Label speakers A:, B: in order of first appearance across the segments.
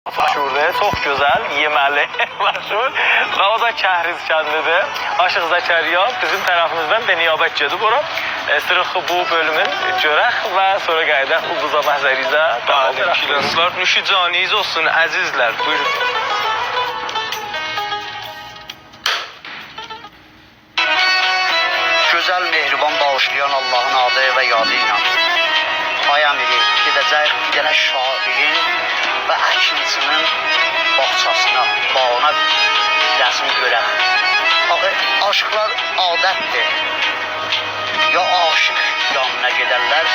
A: Məşhurdur, çox gözəl, yeməli, məşhur. Və o da Kəhriz kəndidir. Aşıq Zəkəriyar bizim tərəfimizdən də niyabət gedib ora. Sırf bu bölümün görək və sonra qayıdaq Ulduza Məhzərizə.
B: Dostlar, nüşü caniniz olsun, əzizlər. Buyurun.
C: Gözəl, mehriban, bağışlayan Allahın adı və yadı ilə. Ay əmiri, gedəcək bir dənə şairin və əkinçinin bağçasına, bağına rəsm görək. Axı, aşıqlar adətdir. Ya aşıq yanına gedərlər,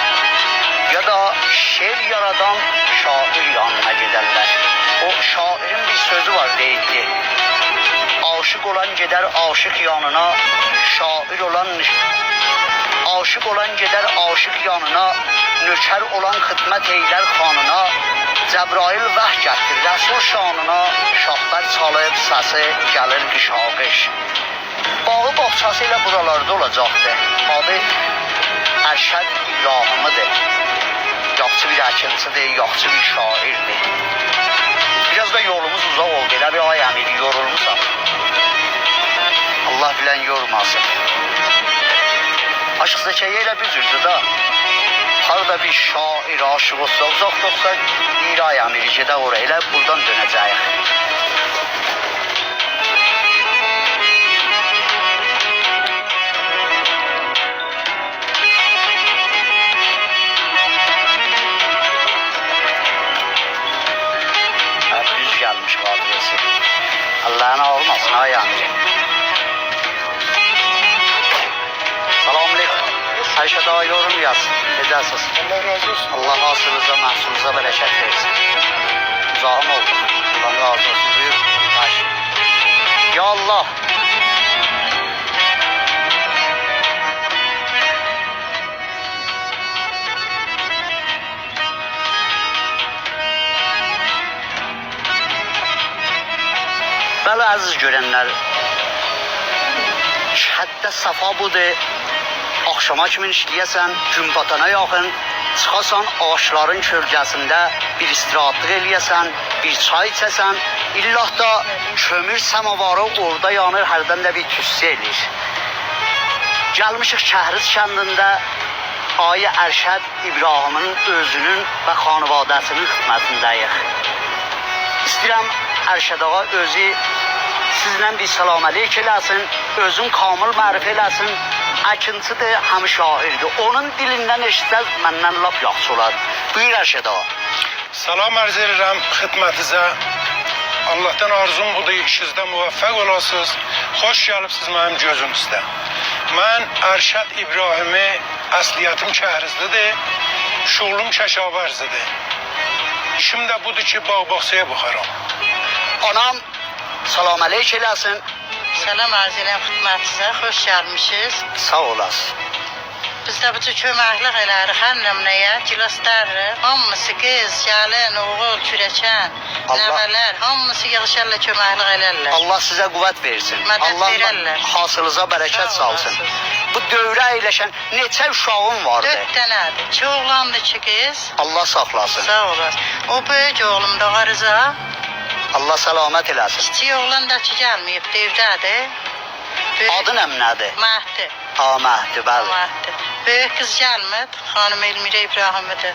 C: ya da şeir yaradan şair yanına gedərlər. O şairin bir sözü var, deyildi. Aşık olan gider aşık yanına, şair olan aşık olan gider aşık yanına, nökər olan xidmət eylər xanına, Cəbrail vəh gətir Rəsul şanına, şahbər çalıb səsi gəlir qışaqış. Bağı bağçası ilə buralarda olacaqdı. Adı Ərşəd İbrahimidir. Yaxçı bir əkinçidir, yaxçı bir şairdir. Biraz da yolumuz uzaq oldu. Elə bir ay əmir, yorulmuşam. Allah bilən yormasın. Aşıq Zəkəriyyə ilə bir cürdür da. Harada bir şair, aşıq olsa, uzaq olsa, bir ay əmiri gedək oraya, elə buradan dönəcəyik. Düz gəlmiş qadriyesi. Allah'ına olmasın ay əmiri. Selamünaleyküm. Ayşe daha yorum yaz. Necəsiz?
B: Allah razı olsun.
C: Allah hasılınıza, məhsulunuza bərəkət versin. Uzağım oldu. Allah razı olsun. Buyur. Ayşe. Ya Allah. Bəli, əziz görənlər, həddə safa budur. Akşama kimin işləyəsən, gün batana yaxın, çıxasan ağaçların kölgəsində bir istirahatlıq eləyəsən, bir çay içəsən, illah da kömür səmavarı orada yanır, hərdən də bir tüssü eləyir. Gəlmişik Kəhriz kəndində Ayı Ərşəd İbrahimin özünün və xanvadəsinin xidmətindəyik. İstəyirəm Ərşəd ağa özü sizlə bir salam əleyk eləsin, özün kamil mərif eləsin. Əkinçidir, həm şairdir. Onun dilindən eşitsəz, məndən lap yaxşı olar. Buyur Ərşəd ağa.
B: Salam arz edirəm xidmətinizə. Allah'tan arzum budur, işinizdə müvəffəq olasınız. Xoş gəlibsiniz mənim gözümüzdə. Mən Ərşəd İbrahimi, əsliyyətim Kəhrizlidir, şuğlum Kəşavərzidir. İşim də budur ki, bağ-bağçaya baxaram.
C: Anam, salam əleyk eləsin.
D: Salam arz edirəm xidmətinizə, xoş gəlmişsiniz.
C: Sağ olasın.
D: Biz də bu cür köməklik elərik hər nömrəyə, gilaslarıq. Hamısı qız, gəlin, oğul, kürəkən, nəvələr, hamısı yığışarla köməklik elərlər.
C: Allah sizə qüvvət versin.
D: Mədəd
C: Allah
D: verərlər.
C: hasılınıza bərəkət
D: Sağ
C: salsın.
D: olasınız.
C: Bu dövrə əyləşən neçə uşağın vardı?
D: 4 dənədir. 2 oğlandır, 2 qız.
C: Allah saxlasın.
D: Sağ olasın. O böyük oğlum da Rıza.
C: Allah səlamət eləsin.
D: Kiçik oğlan da ki gəlməyib, evdədir.
C: Adı nədir?
D: Məhdi.
C: Məhdi, bəli.
D: Məhdi. Böyük qız gəlmir, xanım Elmirə İbrahimidir.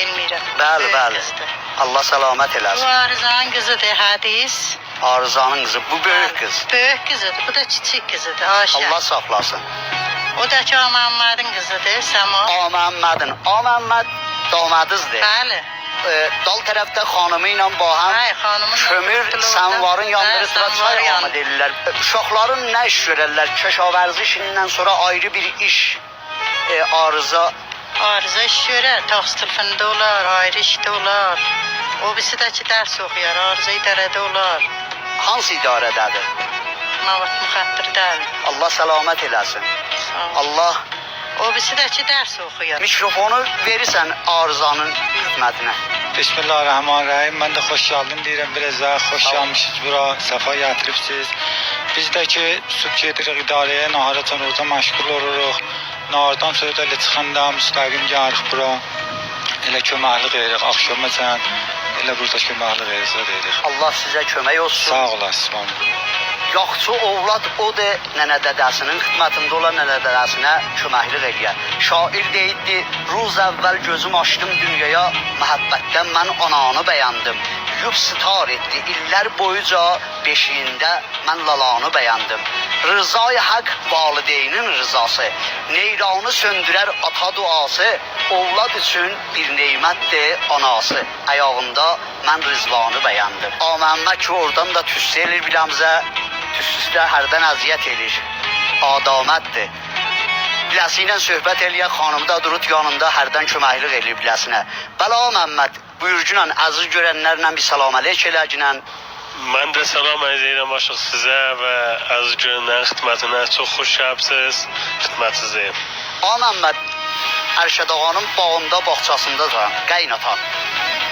D: Elmirə.
C: Bəli,
D: Böyük
C: bəli.
D: qızdır.
C: Allah səlamət
D: Bu
C: eləsin.
D: Arızanın qızıdır, Hədis.
C: Arızanın qızı, bu böyük qız.
D: Böyük qızıdır, bu da kiçik qızıdır, Ayşə.
C: Allah saxlasın.
D: O da ki, Məhəmmədin qızıdır, Səma.
C: Məhəmmədin. Məhəmməd damadızdır.
D: Bəli.
C: Dal tərəfdə xanımı ilə bahəm
D: Ay, xanımın
C: kömür səmvarın yandırıqla çay amad edirlər. Uşaqların nə iş görərlər? Kəşavərzi işindən sonra ayrı bir iş arıza.
D: Arıza iş görər, taxstilfində olar, ayrı işdə olar. O birisi də ki, dərs oxuyar, arıza idarədə olar.
C: Hansı idarədədir?
D: Mavad müxəttirdədir.
C: Allah səlamət eləsin.
D: Sağ ol.
C: Allah
D: O birisi də ki, dərs oxuyar.
C: mikrofonu verirsən arızanın xidmətinə.
E: Bismillahirrahmanirrahim. Mən də xoş gəldin deyirəm birəzə. Xoş gəlmişsiniz bura. Səfa gətiribsiniz. Biz də ki, sübh gedirik idarəyə, nahara üçün orada məşğul oluruq. Nahardan sonra da çıxanda müstəqim gəlirik bura. Elə köməklik edirik axşamacan. elə burada köməkli rəizə deyirik.
C: Allah sizə kömək olsun.
E: Sağ olasın. Məmnun.
C: Yaxşı ovlad odur, nənə dədəsinin xidmətində olan nənə dədəsinə köməklik eləyər. Şair deyirdi, ruz əvvəl gözüm açdım dünyaya, məhəbbətdən mən ananı bəyəndim. Yub sitar etdi, illər boyuca beşiyində mən lalanı bəyəndim. Rızay haq valideynin rızası, neyranı söndürər ata duası, ovlad üçün bir neymətdir anası. Ayağında mən rızvanı bəyəndim. Amənmə ki, oradan da tüssü elir biləmizə, tüssüslə hərdən əziyyət elir. Adamətdir. Biləsi ilə söhbət eləyən xanımı da durut yanında hərdən köməklik eləyir biləsinə. Bəla Məmməd, buyurcunla əziz görənlərlə bir salam əleyk eləginən.
A: Mən də salam edirəm aşıq sizə və əziz görənlərin xidmətinə. Çox xoş gəlibsiz, xidmətsizdəyim.
C: Məmməd, Ərşəd ağanın bağında, bağçasındadır, qaynatan.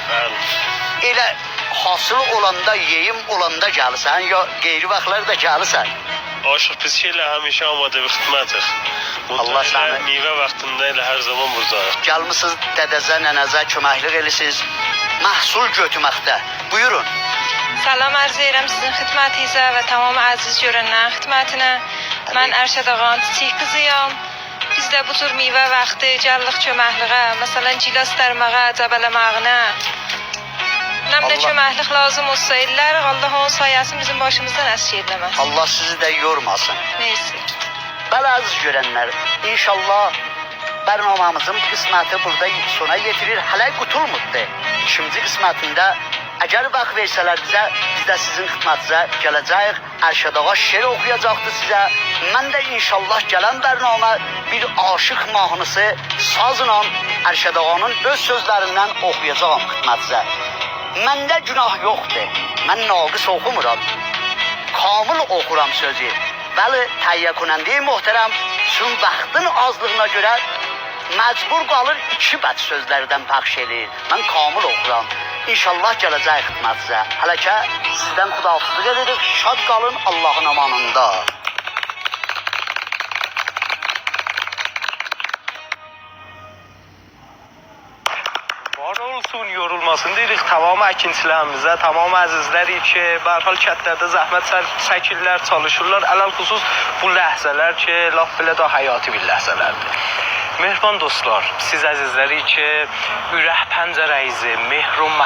A: Bəli.
C: Elə hasıl olanda, yeyim olanda gəlirsən, ya qeyri vaxtlar da gəlirsən.
A: Aşıq biz ki elə həmişə amadə bir xidmətik.
C: Allah səni-
A: Meyvə vaxtında elə hər zaman buradayıq.
C: Gəlmisiniz dədəzə, nənəzə köməklik eləsiniz. Məhsul götürməkdə. Buyurun.
F: Salam arz edirəm sizin xidmətinizə və tamam əziz görənlərin xidmətinə. Mən Ərşəd ağanın çiçək qızıyam. Biz də bu tür meyvə vaxtı gəldik köməkliyə, məsələn gilas dərməyə, cəbələməyinə. Nə
C: Allah-
F: köməklik lazım olsa ellər, Allah onun sayəsini bizim başımızdan əskik etməz.
C: Allah sizi də yormasın.
F: Neyse.
C: Bəli əziz görənlər, inşallah bərnamamızın qisməti burada sona yetirir. Hələ qutulmurdu. İkinci qismətində əgər vaxt versələr bizə, biz də sizin xidmətinizə gələcəyik. Ərşəd ağa şeir oxuyacaqdı sizə. Mən də inşallah gələn bərnamə bir aşıq mahnısı sazla Ərşəd ağanın öz sözlərindən oxuyacağam xidmətinizə. Məndə günah yoxdur. Mən naqis oxumuram. Kamil oxuram sözü. Bəli, təhiyyə konəndə möhtərəm, çün vaxtın azlığına görə məcbur qalır iki bət sözlərdən pəxş eləyir. Mən kamil oxuram. İnşallah gələcək xidmətinizə. Hələ ki, sizdən xudahafizlik edirik. Şad qalın Allahın amanında.
A: Var olsun, yorulmasın deyirik tamam əkinçilərimizə, tamam əzizləri ki, bərhal kətlərdə zəhmət çəkirlər, çalışırlar. Ələl xüsus bu ləhzələr ki, laf belə də həyati bir ləhzələrdir. Mehriban dostlar, siz əzizləri ki, ürək pəncərəyizi, mehrum